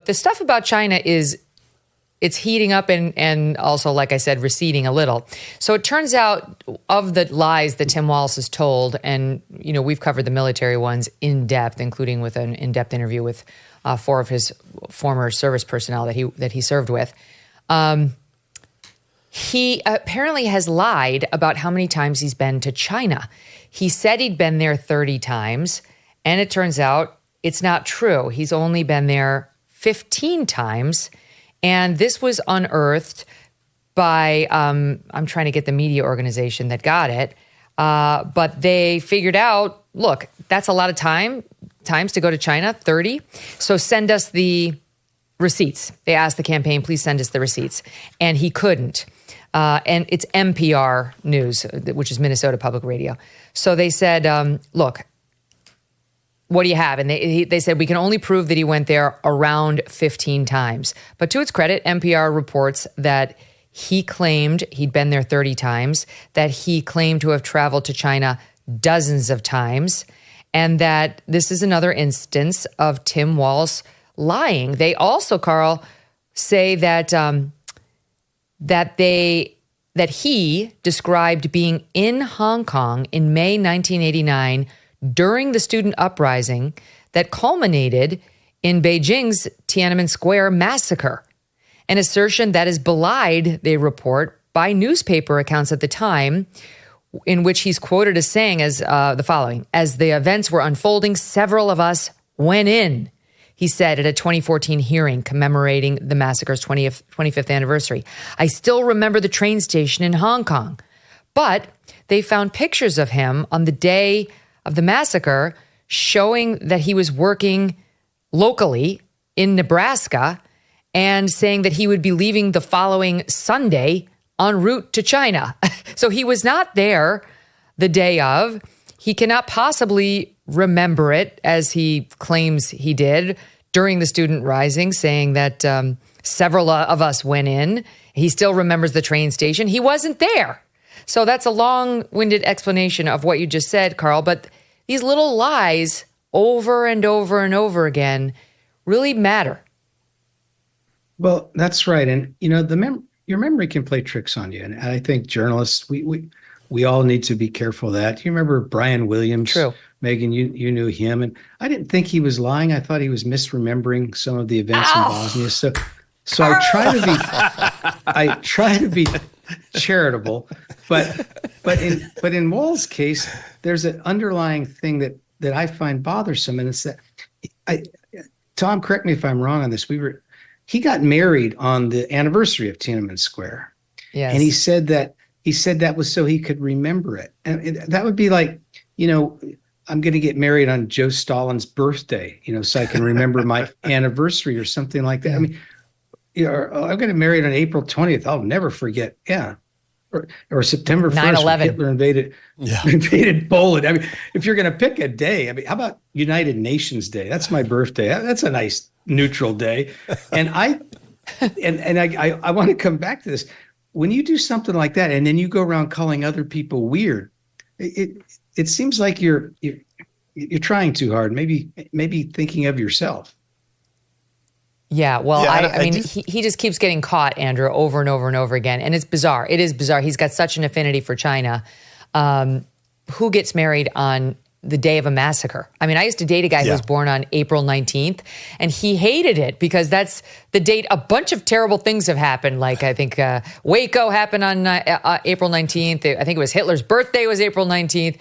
the stuff about China it's heating up and also, like I said, receding a little. So it turns out, of the lies that Tim Walz has told, and we've covered the military ones in depth, including with an in-depth interview with 4 of his former service personnel that he served with. He apparently has lied about how many times he's been to China. He said he'd been there 30 times, and it turns out it's not true. He's only been there 15 times. And this was unearthed by, I'm trying to get the media organization that got it, but they figured out, look, that's a lot of times to go to China, 30. So send us the receipts. They asked the campaign, please send us the receipts. And he couldn't. And it's NPR News, which is Minnesota Public Radio. So they said, look, what do you have? And they said, we can only prove that he went there around 15 times. But to its credit, NPR reports that he claimed he'd been there 30 times, that he claimed to have traveled to China dozens of times, and that this is another instance of Tim Walz lying. They also, Carl, say that he described being in Hong Kong in May 1989 during the student uprising that culminated in Beijing's Tiananmen Square massacre, an assertion that is belied, they report, by newspaper accounts at the time, in which he's quoted as saying as the following: "As the events were unfolding, several of us went in," he said at a 2014 hearing commemorating the massacre's 25th anniversary. "I still remember the train station in Hong Kong." But they found pictures of him on the day of the massacre showing that he was working locally in Nebraska and saying that he would be leaving the following Sunday en route to China. So he was not there the day of. He cannot possibly remember it, as he claims he did during the student rising, saying that several of us went in. He still remembers the train station. He wasn't there. So that's a long-winded explanation of what you just said, Carl. But these little lies over and over and over again really matter. Well, that's right. And, your memory can play tricks on you. And I think journalists, we all need to be careful of that. You remember Brian Williams? True. Megyn, you knew him. And I didn't think he was lying. I thought he was misremembering some of the events in Bosnia. So I try to be charitable, but in Walz's case, there's an underlying thing that I find bothersome, and it's that Tom, correct me if I'm wrong on this. He got married on the anniversary of Tiananmen Square, yes, and he said that was so he could remember it, and that would be like, I'm going to get married on Joe Stalin's birthday, so I can remember my anniversary or something like that. I mean, I'm going to marry on April 20th. I'll never forget. Yeah. Or September 1st, 9/11. Hitler invaded Poland. I mean, if you're going to pick a day, how about United Nations Day? That's my birthday. That's a nice neutral day. And I want to come back to this. When you do something like that, and then you go around calling other people weird, it seems like you're trying too hard. Maybe thinking of yourself. Yeah, well, I mean, he just keeps getting caught, Andrew, over and over and over again. And it's bizarre. It is bizarre. He's got such an affinity for China. Who gets married on the day of a massacre? I mean, I used to date a guy who was born on April 19th, and he hated it because that's the date a bunch of terrible things have happened. Like, I think Waco happened on April 19th. I think it was Hitler's birthday was April 19th.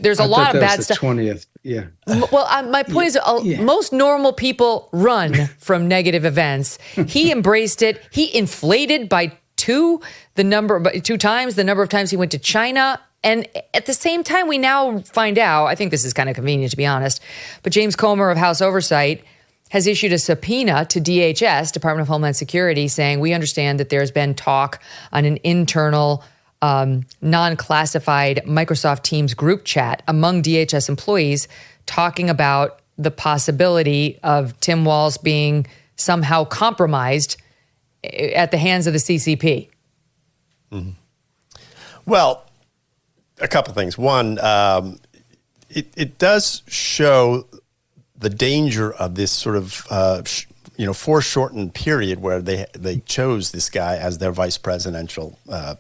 There's a lot of bad stuff. 20th. Yeah. Well, my point is, most normal people run from negative events. He embraced it. He inflated by two times the number of times he went to China. And at the same time, we now find out, I think this is kind of convenient to be honest, but James Comer of House Oversight has issued a subpoena to DHS, Department of Homeland Security, saying we understand that there's been talk on an internal non-classified Microsoft Teams group chat among DHS employees talking about the possibility of Tim Walz being somehow compromised at the hands of the CCP. Mm-hmm. Well, a couple things. One, it does show the danger of this sort of foreshortened period where they chose this guy as their vice presidential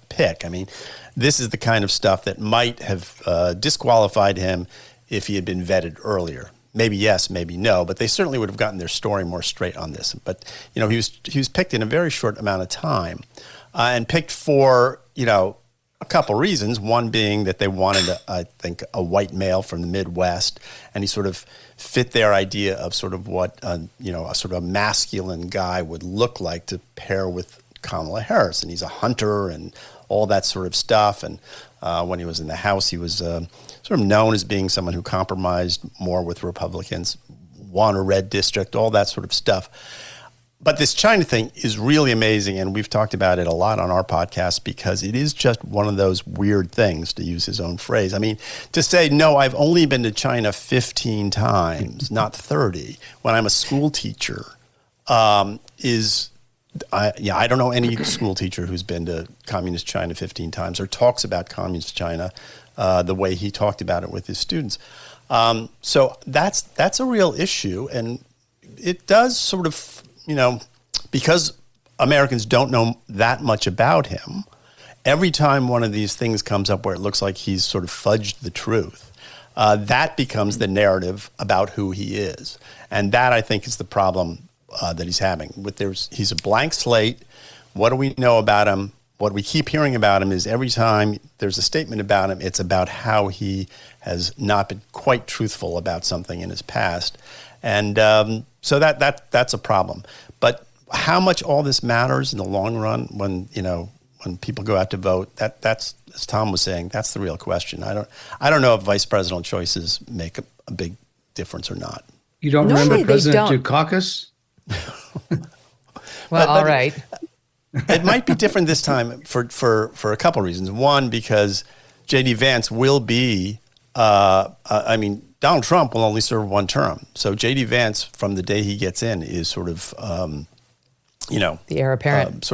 pick. I mean, this is the kind of stuff that might have disqualified him if he had been vetted earlier. Maybe yes, maybe no, but they certainly would have gotten their story more straight on this. But he was picked in a very short amount of time, and picked for a couple reasons. One being that they wanted, I think, a white male from the Midwest, and he sort of fit their idea of sort of what a sort of a masculine guy would look like to pair with Kamala Harris. And he's a hunter and all that sort of stuff. And when he was in the House, he was sort of known as being someone who compromised more with Republicans, won a red district, all that sort of stuff. But this China thing is really amazing, and we've talked about it a lot on our podcast because it is just one of those weird things, to use his own phrase. I mean, to say, no, I've only been to China 15 times, not 30, when I'm a school teacher, I don't know any school teacher who's been to communist China 15 times or talks about communist China the way he talked about it with his students. So that's a real issue, and it does sort of, because Americans don't know that much about him, every time one of these things comes up where it looks like he's sort of fudged the truth, that becomes the narrative about who he is. And that, I think, is the problem that he's having. He's a blank slate. What do we know about him? What we keep hearing about him is every time there's a statement about him, it's about how he has not been quite truthful about something in his past. And so that's a problem. But how much all this matters in the long run when people go out to vote, that's, as Tom was saying, that's the real question. I don't know if vice presidential choices make a big difference or not. You don't remember President Dukakis? Well, all right. It might be different this time for a couple of reasons. One, because J.D. Vance will be, Donald Trump will only serve one term. So J.D. Vance, from the day he gets in, is sort of, the heir apparent.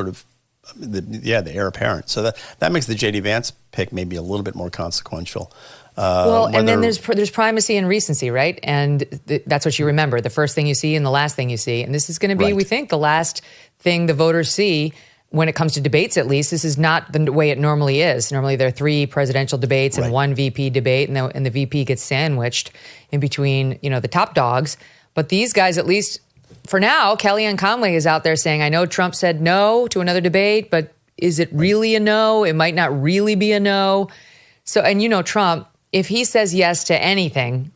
The heir apparent. So that makes the J.D. Vance pick maybe a little bit more consequential. And then there's primacy and recency, right? And that's what you remember, the first thing you see and the last thing you see. And this is going to be, right, we think, the last thing the voters see when it comes to debates, at least. This is not the way it normally is. Normally there are 3 presidential debates and one VP debate, and the VP gets sandwiched in between, the top dogs. But these guys, at least for now, Kellyanne Conway is out there saying, I know Trump said no to another debate, but is it really a no? It might not really be a no. So, and Trump, if he says yes to anything,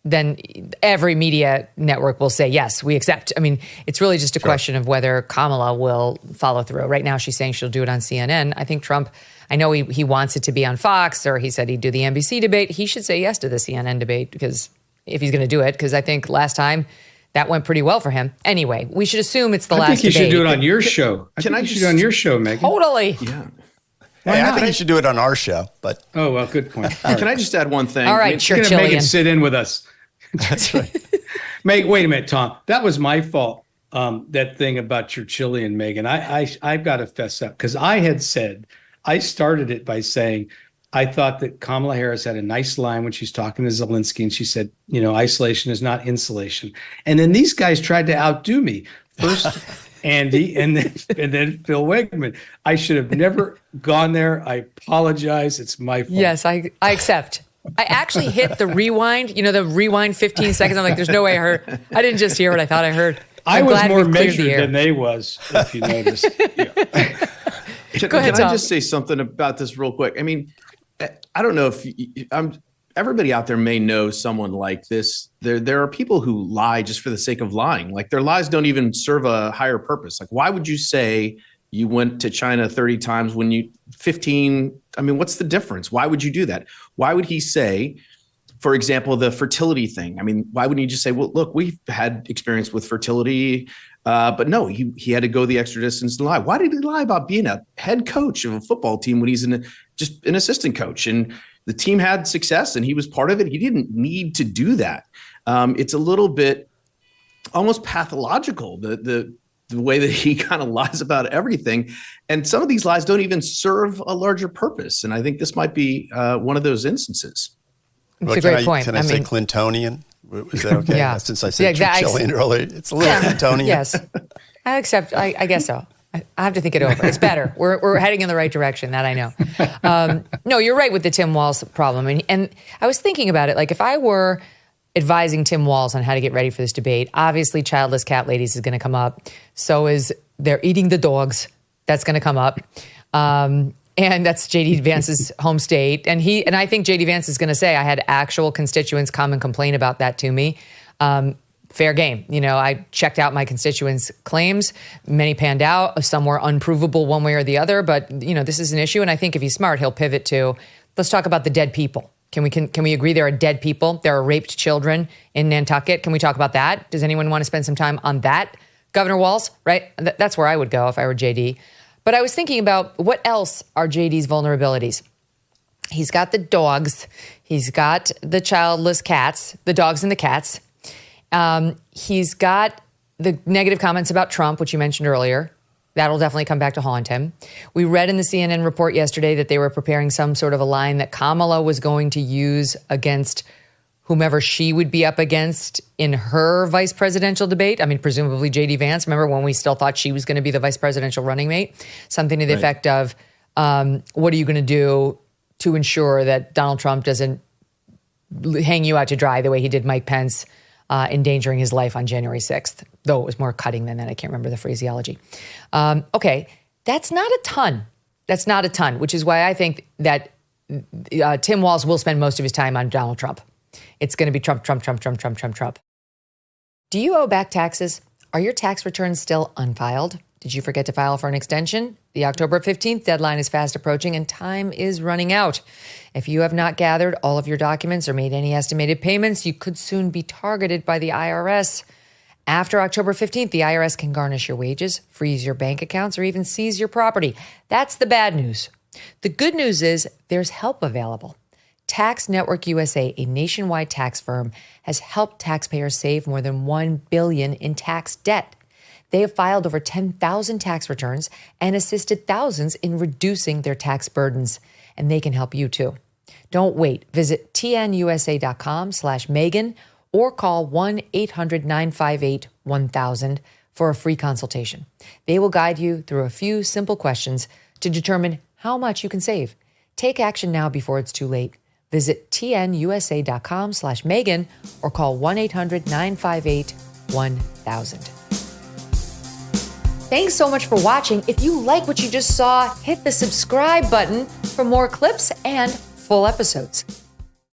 then every media network will say, yes, we accept. I mean, it's really just a question of whether Kamala will follow through. Right now, she's saying she'll do it on CNN. I think Trump, I know he wants it to be on Fox, or he said he'd do the NBC debate. He should say yes to the CNN debate, because if he's going to do it, because I think last time that went pretty well for him. Anyway, we should assume it's the last debate. I think you should do it on your show. I think you should do it on your show, Megyn. Totally. Yeah. Hey, I think you should do it on our show. But good point. Can I just add one thing? All right, sure, Megyn sit in with us. That's right. Wait a minute, Tom. That was my fault. That thing about Churchillian, Megyn. I've got to fess up, because I had said, I started it by saying, I thought that Kamala Harris had a nice line when she's talking to Zelensky, and she said, isolation is not insulation. And then these guys tried to outdo me. First Andy, and then Phil Wegman. I should have never gone there. I apologize. It's my fault. Yes, I accept. I actually hit the rewind, the rewind 15 seconds. I'm like, there's no way I heard. I didn't just hear what I thought I heard. I was more measured than they was, if you noticed. Go ahead, Tom. I just say something about this real quick? I mean, I don't know if everybody out there may know someone like this. There are people who lie just for the sake of lying. Like, their lies don't even serve a higher purpose. Like, why would you say you went to China 30 times when you 15? I mean, what's the difference? Why would you do that? Why would he say, for example, the fertility thing? I mean, why wouldn't he just say, well, look, we've had experience with fertility, but no, he had to go the extra distance and lie. Why did he lie about being a head coach of a football team when he's just an assistant coach? And the team had success and he was part of it. He didn't need to do that. It's a little bit almost pathological, the way that he kind of lies about everything. And some of these lies don't even serve a larger purpose. And I think this might be one of those instances. It's a great point. Can I say Clintonian? Is that okay? Yeah. Since I said Churchillian earlier, it's a little Clintonian. Yes. I guess so. I have to think it over. It's better. We're heading in the right direction. That I know. No, you're right with the Tim Walz problem. And I was thinking about it. Like if I were advising Tim Walz on how to get ready for this debate, obviously childless cat ladies is going to come up. So is they're eating the dogs. That's going to come up. And that's J.D. Vance's home state. And I think J.D. Vance is going to say, I had actual constituents come and complain about that to me. Fair game. I checked out my constituents' claims. Many panned out. Some were unprovable one way or the other. But, this is an issue. And I think if he's smart, he'll pivot to, let's talk about the dead people. Can we agree there are dead people? There are raped children in Nantucket. Can we talk about that? Does anyone want to spend some time on that? Governor Walz, right? That's where I would go if I were JD. But I was thinking about what else are JD's vulnerabilities. He's got the dogs. He's got the childless cats, the dogs and the cats. He's got the negative comments about Trump, which you mentioned earlier. That'll definitely come back to haunt him. We read in the CNN report yesterday that they were preparing some sort of a line that Kamala was going to use against whomever she would be up against in her vice presidential debate. I mean, presumably J.D. Vance. Remember when we still thought she was going to be the vice presidential running mate? Something to the effect of, what are you going to do to ensure that Donald Trump doesn't hang you out to dry the way he did Mike Pence, endangering his life on January 6th, though it was more cutting than that. I can't remember the phraseology. Okay, that's not a ton. That's not a ton, which is why I think that Tim Walz will spend most of his time on Donald Trump. It's going to be Trump, Trump, Trump, Trump, Trump, Trump, Trump. Do you owe back taxes? Are your tax returns still unfiled? Did you forget to file for an extension? The October 15th deadline is fast approaching and time is running out. If you have not gathered all of your documents or made any estimated payments, you could soon be targeted by the IRS. After October 15th, the IRS can garnish your wages, freeze your bank accounts, or even seize your property. That's the bad news. The good news is there's help available. Tax Network USA, a nationwide tax firm, has helped taxpayers save more than $1 billion in tax debt. They have filed over 10,000 tax returns and assisted thousands in reducing their tax burdens. And they can help you too. Don't wait. Visit tnusa.com/Megyn or call 1-800-958-1000 for a free consultation. They will guide you through a few simple questions to determine how much you can save. Take action now before it's too late. Visit tnusa.com/Megyn or call 1-800-958-1000. Thanks so much for watching. If you like what you just saw, hit the subscribe button for more clips and full episodes.